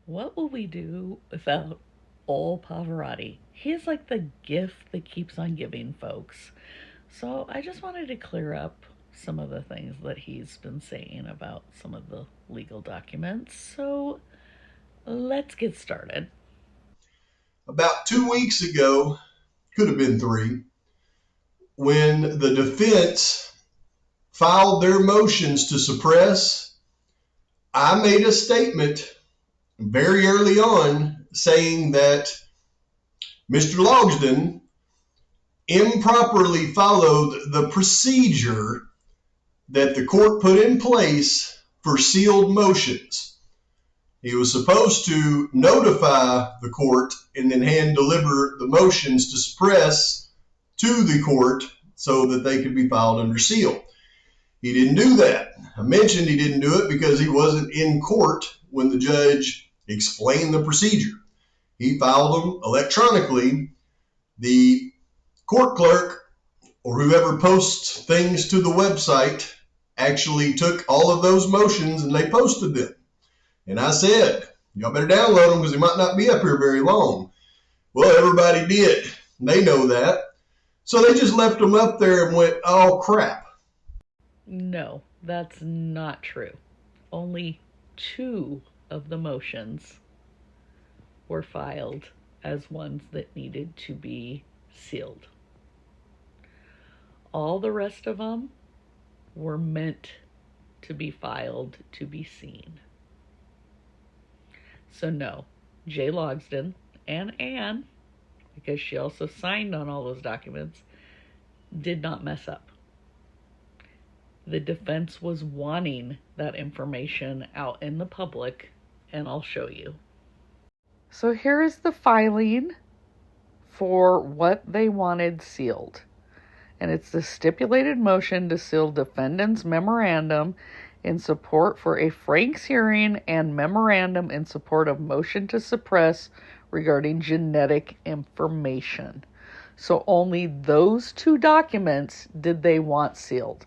What will we do without old Pavarotti? He's like the gift that keeps on giving, folks. So I just wanted to clear up some of the things that he's been saying about some of the legal documents. So let's get started. About 2 weeks ago, could have been three, when the defense filed their motions to suppress, I made a statement very early on saying that Mr. Logsdon improperly followed the procedure that the court put in place for sealed motions. He was supposed to notify the court and then hand deliver the motions to suppress to the court so that they could be filed under seal. He didn't do that. I mentioned he didn't do it because he wasn't in court when the judge explained the procedure. He filed them electronically. The court clerk or whoever posts things to the website actually took all of those motions and they posted them. And I said, y'all better download them because they might not be up here very long. Well, everybody did. They know that. So they just left them up there and went, oh, crap. No, that's not true. Only two of the motions were filed as ones that needed to be sealed. All the rest of them were meant to be filed to be seen. So no, Jay Logsdon and Anne, because she also signed on all those documents, did not mess up. The defense was wanting that information out in the public, and I'll show you. So here is the filing for what they wanted sealed. And it's the stipulated motion to seal defendant's memorandum in support for a Franks hearing and memorandum in support of motion to suppress regarding genetic information. So only those two documents did they want sealed.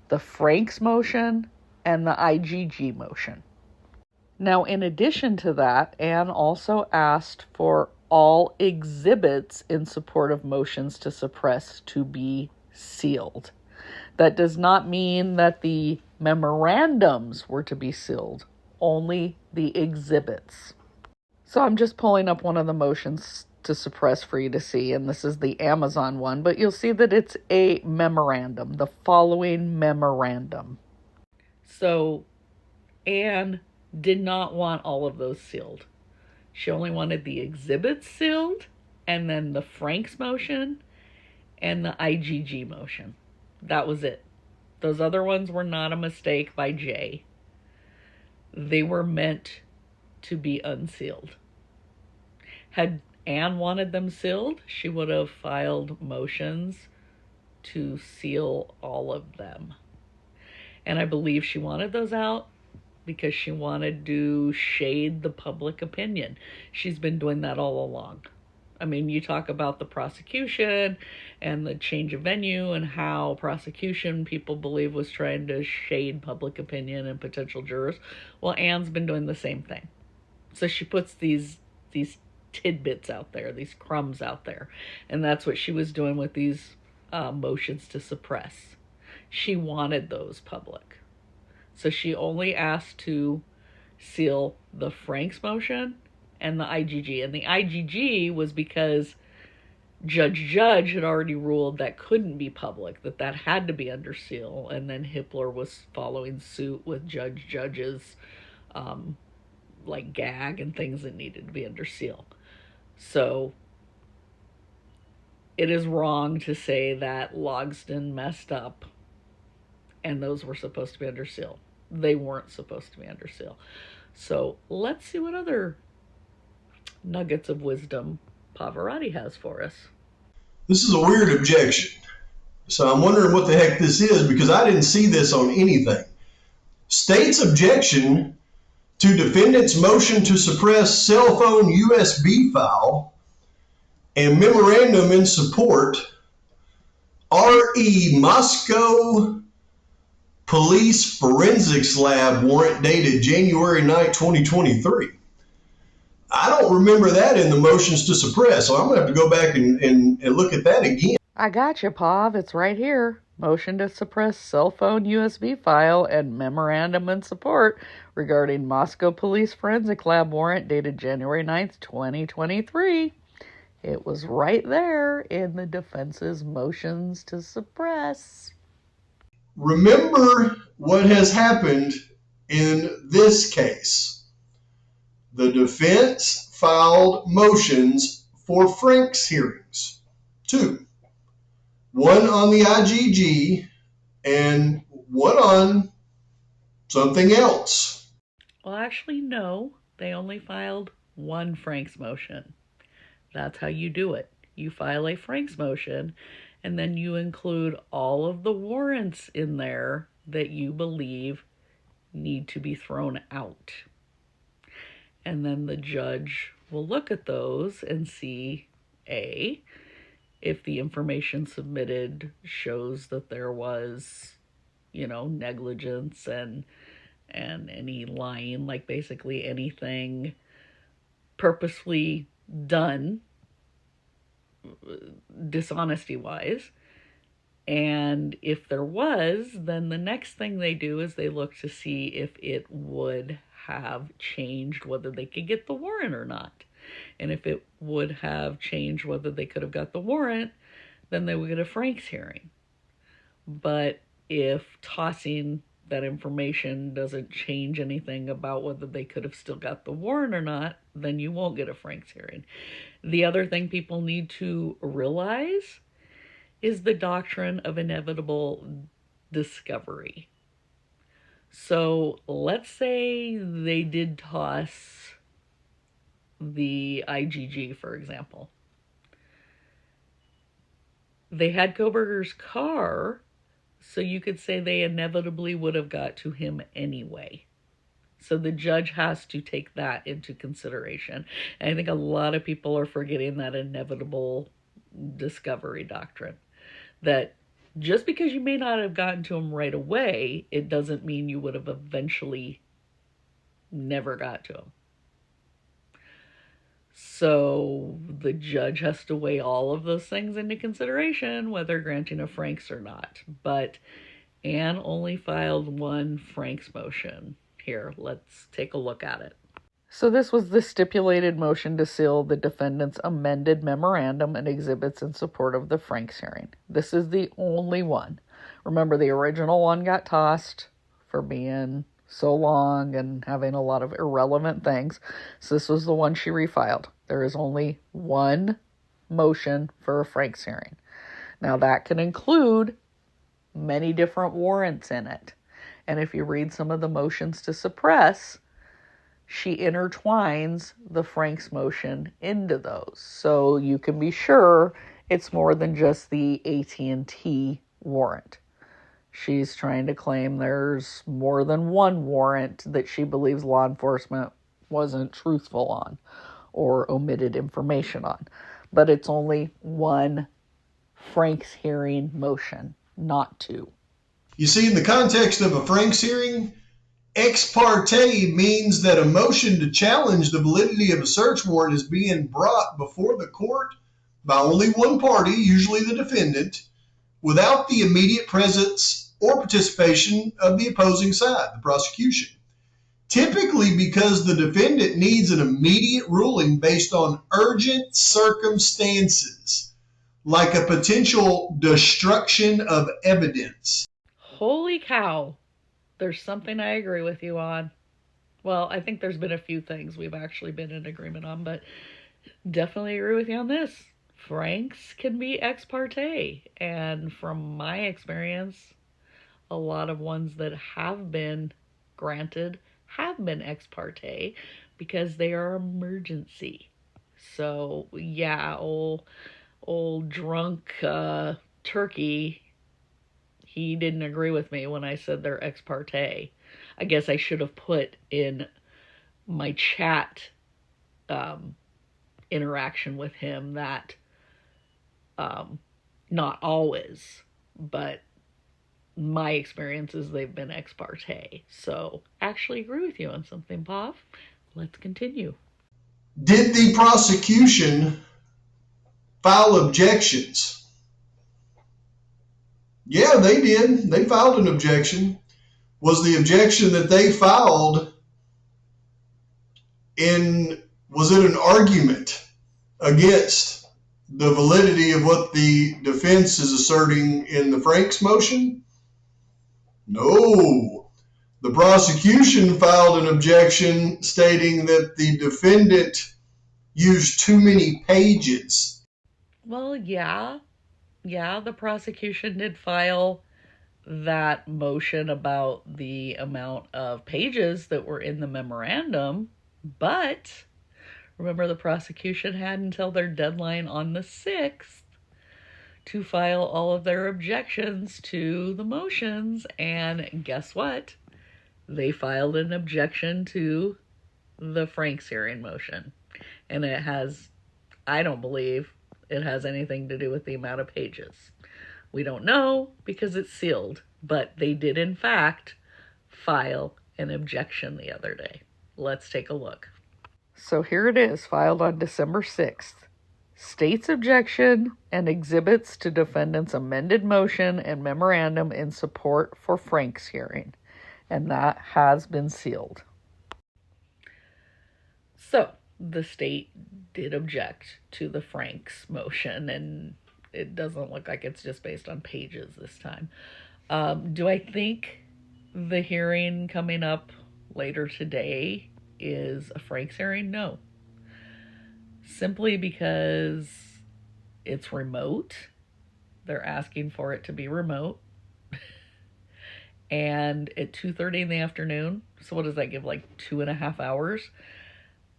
The Franks motion and the IGG motion. Now, in addition to that, Anne also asked for all exhibits in support of motions to suppress to be sealed. That does not mean that the memorandums were to be sealed, only the exhibits. So I'm just pulling up one of the motions to suppress for you to see, and this is the Amazon one, but you'll see that it's a memorandum, the following memorandum. So Anne did not want all of those sealed. She only wanted the exhibits sealed, and then the Franks motion and the IGG motion. That was it. Those other ones were not a mistake by Jay. They were meant to be unsealed. Had Anne wanted them sealed, she would have filed motions to seal all of them. And I believe she wanted those out because she wanted to shade the public opinion. She's been doing that all along. I mean, you talk about the prosecution and the change of venue and how prosecution people believe was trying to shade public opinion and potential jurors. Well, Anne's been doing the same thing. So she puts these tidbits out there, these crumbs out there. And that's what she was doing with these motions to suppress. She wanted those public. So she only asked to seal the Franks motion and the IGG. And the IGG was because Judge had already ruled that couldn't be public, that had to be under seal. And then Hippler was following suit with Judge's like gag and things that needed to be under seal. So it is wrong to say that Logsdon messed up and those were supposed to be under seal. They weren't supposed to be under seal. So let's see what other nuggets of wisdom Pavarotti has for us. This is a weird objection. So I'm wondering what the heck this is because I didn't see this on anything. State's objection to defendant's motion to suppress cell phone USB file and memorandum in support, RE Moscow Police Forensics Lab warrant dated January 9, 2023. I don't remember that in the motions to suppress, so I'm going to have to go back and look at that again. I got you, Pav. It's right here. Motion to suppress cell phone USB file and memorandum in support regarding Moscow Police Forensic Lab warrant dated January 9th, 2023. It was right there in the defense's motions to suppress. Remember what has happened in this case. The defense filed motions for Frank's hearings. 2. One on the IGG and one on something else. Well, actually, no. They only filed one Frank's motion. That's how you do it. You file a Frank's motion, and then you include all of the warrants in there that you believe need to be thrown out. And then the judge will look at those and see, A, if the information submitted shows that there was, negligence and any lying, like basically anything purposefully done dishonesty-wise. And if there was, then the next thing they do is they look to see if it would have changed whether they could get the warrant or not. And if it would have changed whether they could have got the warrant, then they would get a Frank's hearing. But if tossing that information doesn't change anything about whether they could have still got the warrant or not, then you won't get a Frank's hearing. The other thing people need to realize is the doctrine of inevitable discovery. So let's say they did toss the IGG, for example. They had Koberger's car, so you could say they inevitably would have got to him anyway. So the judge has to take that into consideration. And I think a lot of people are forgetting that inevitable discovery doctrine. That just because you may not have gotten to him right away, it doesn't mean you would have eventually never got to him. So the judge has to weigh all of those things into consideration, whether granting a Frank's or not. But Anne only filed one Frank's motion. Here, let's take a look at it. So this was the stipulated motion to seal the defendant's amended memorandum and exhibits in support of the Frank's hearing. This is the only one. Remember, the original one got tossed for being so long and having a lot of irrelevant things. So this was the one she refiled. There is only one motion for a Frank's hearing. Now that can include many different warrants in it. And if you read some of the motions to suppress, she intertwines the Frank's motion into those. So you can be sure it's more than just the AT&T warrant. She's trying to claim there's more than one warrant that she believes law enforcement wasn't truthful on or omitted information on. But it's only one Frank's hearing motion, not two. You see, in the context of a Frank's hearing, ex parte means that a motion to challenge the validity of a search warrant is being brought before the court by only one party, usually the defendant, without the immediate presence or participation of the opposing side, the prosecution. Typically because the defendant needs an immediate ruling based on urgent circumstances, like a potential destruction of evidence. Holy cow. There's something I agree with you on. Well, I think there's been a few things we've actually been in agreement on, but definitely agree with you on this. Frank's can be ex parte. And from my experience, a lot of ones that have been granted have been ex parte because they are emergency. So, yeah, old drunk turkey, he didn't agree with me when I said they're ex parte. I guess I should have put in my chat interaction with him that not always, but my experience is they've been ex parte. So actually agree with you on something, Pav. Let's continue. Did the prosecution file objections? Yeah, they did. They filed an objection. Was the objection that they filed was it an argument against the validity of what the defense is asserting in the Franks motion? No. The prosecution filed an objection stating that the defendant used too many pages. Well, yeah, the prosecution did file that motion about the amount of pages that were in the memorandum, but remember, the prosecution had until their deadline on the 6th to file all of their objections to the motions, and guess what? They filed an objection to the Franks hearing motion, and I don't believe it has anything to do with the amount of pages. We don't know because it's sealed, but they did in fact file an objection the other day. Let's take a look. So here it is, filed on December 6th. State's objection and exhibits to defendant's amended motion and memorandum in support for Frank's hearing. And that has been sealed. So the state did object to the Franks motion, and it doesn't look like it's just based on pages this time. Do I think the hearing coming up later today is a Franks hearing? No. Simply because it's remote. They're asking for it to be remote. And at 2:30 in the afternoon, so what does that give, like 2.5 hours?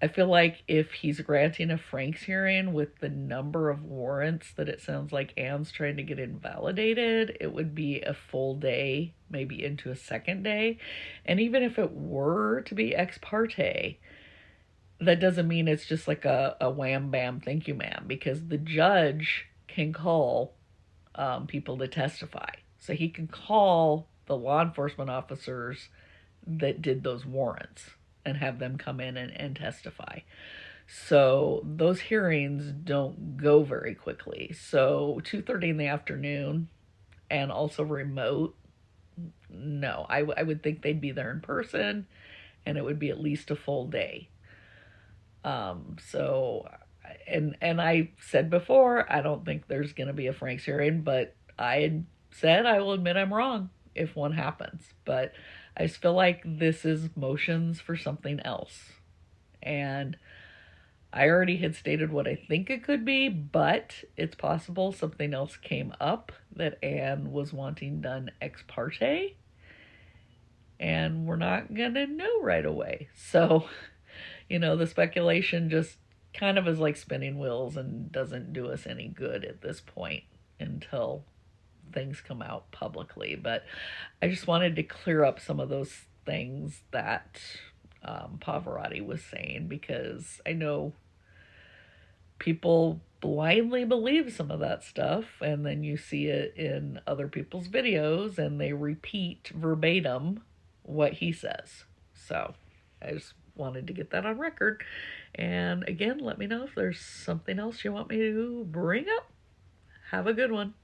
I feel like if he's granting a Franks hearing with the number of warrants that it sounds like Ann's trying to get invalidated, it would be a full day, maybe into a second day. And even if it were to be ex parte, that doesn't mean it's just like a wham bam thank you ma'am, because the judge can call people to testify. So he can call the law enforcement officers that did those warrants and have them come in and testify. So those hearings don't go very quickly. So 2:30 in the afternoon and also remote, no. I would think they'd be there in person, and it would be at least a full day. So, and I said before, I don't think there's going to be a Franks hearing, but I had said I will admit I'm wrong if one happens. But I just feel like this is motions for something else. And I already had stated what I think it could be, but it's possible something else came up that Ann was wanting done ex parte, and we're not going to know right away. So, the speculation just kind of is like spinning wheels and doesn't do us any good at this point until things come out publicly. But I just wanted to clear up some of those things that Pavarotti was saying, because I know people blindly believe some of that stuff, and then you see it in other people's videos and they repeat verbatim what he says. So I just wanted to get that on record. And again, let me know if there's something else you want me to bring up. Have a good one.